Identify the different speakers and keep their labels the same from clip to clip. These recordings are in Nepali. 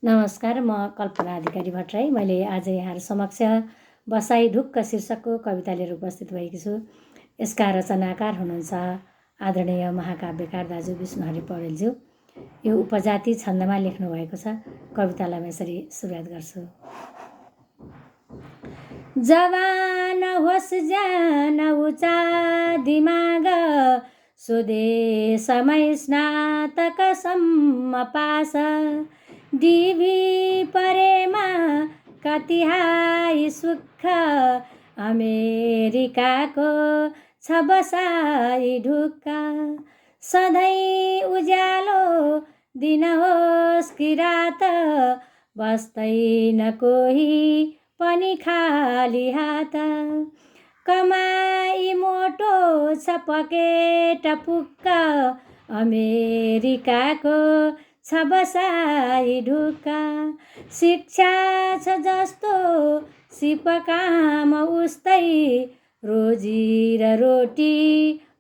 Speaker 1: नमस्कार, म कल्पना अधिकारी भट्टराई। मैले आज यहाँहरू समक्ष बसाई ढुक्क शीर्षकको कविता लिएर उपस्थित भएकी छु। यसका रचनाकार हुनुहुन्छ आदरणीय महाकाव्यकार दाजु विष्णुहरि पौडेलज्यू। यो उपजाति छन्दमा लेख्नु भएको छ। कवितालाई म यसरी सुरुवात गर्छु। जवान होस् ज्यान उचा दिमाग, स्वदेशमै स्नातकसम्म पास, डिभी परेमा कति हाई सुख, अमेरिकाको छ बसाई ढुक्क। सधैँ उज्यालो दिन होस् कि रात, बस्दैन कोही पनि खाली हात। कमाई मोटो छ पकेट पुक्क, अमेरिकाको छ बसाई ढुक्क। शिक्षा छ जस्तो सिप काम उस्तै, रोजी र रोटी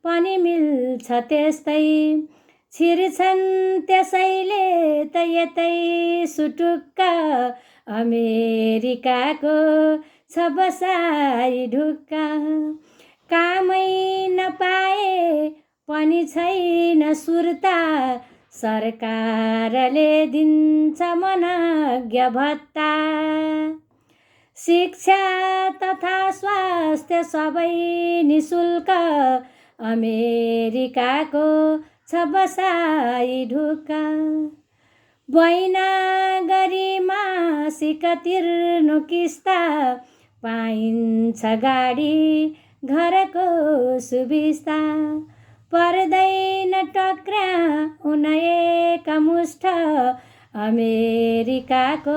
Speaker 1: पनि मिल्छ त्यस्तै। छिर्छन् त्यसैले त यतै सुटुक्क, अमेरिकाको छ बसाई ढुक्क। कामै नपाए पनि छैन सुर्ता, सरकारले दिन्छ मनज्ञ भत्ता। शिक्षा तथा स्वास्थ्य सबै निशुल्क, अमेरिकाको छ बसाई ढुक्क। बैनागरी मासिक तिर्नु किस्ता, पाइन्छ गाडी घरको सुबिस्ता। पर्दैन टक्र्याउन एकमुष्ट, अमेरिकाको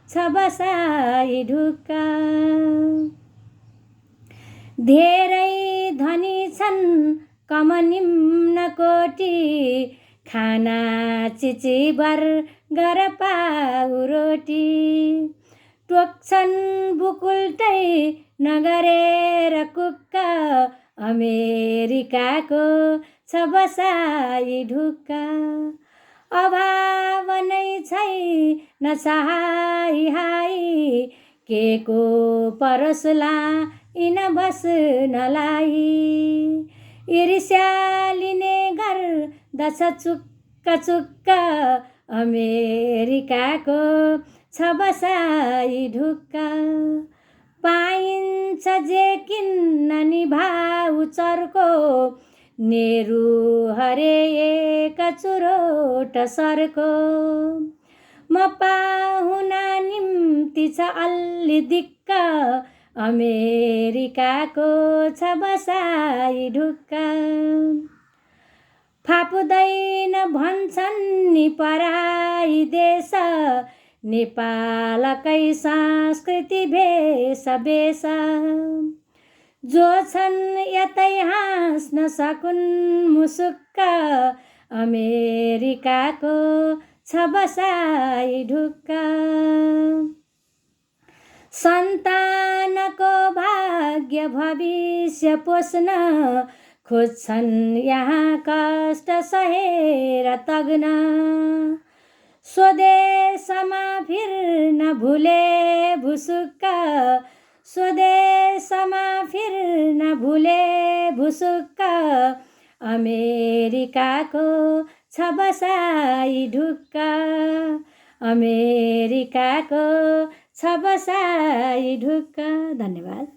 Speaker 1: छ बसाई ढुक्क। धेरै धनी छन् कम निम्न कोटी, खाना चिचिबर गर पाउ रोटी। टोक्छन् बुकुल्टै नगरेर कुक्क, अमेरिकाको छ बसाई ढुक्क। अभाव नै छैन सहाय हाई, के को परसला इन बस्नलाई। ईर्ष्या लिने गर्दछ चुक्क चुक्क, अमेरिकाको छ बसाई ढुक्क। पाइन्छ जे किन्न नि भाउ चर्को, नेरु हरे एक चुरोट सर्को। म पाहुना निम्ति छ अल्लि दिक्क, अमेरिकाको छ बसाई ढुक्क। फाप्दैन भन्छन् नि पराई देश, नेपालकै संस्कृति भेषभेष। जो छन् यतै हाँस्न सकुन् मुसुक्क, अमेरिकाको छ बसाई ढुक्क। सन्तानको भाग्य भविष्य पोस्न, खोज्छन् यहाँ कष्ट सहेर तग्न। स्वदेशमा फिर्न भुले भुसुक्क, स्वदेशमा फिर्न भुले भुसुक्क, अमेरिकाको छ बसाई ढुक्क, अमेरिकाको छ बसाई ढुक्क। धन्यवाद।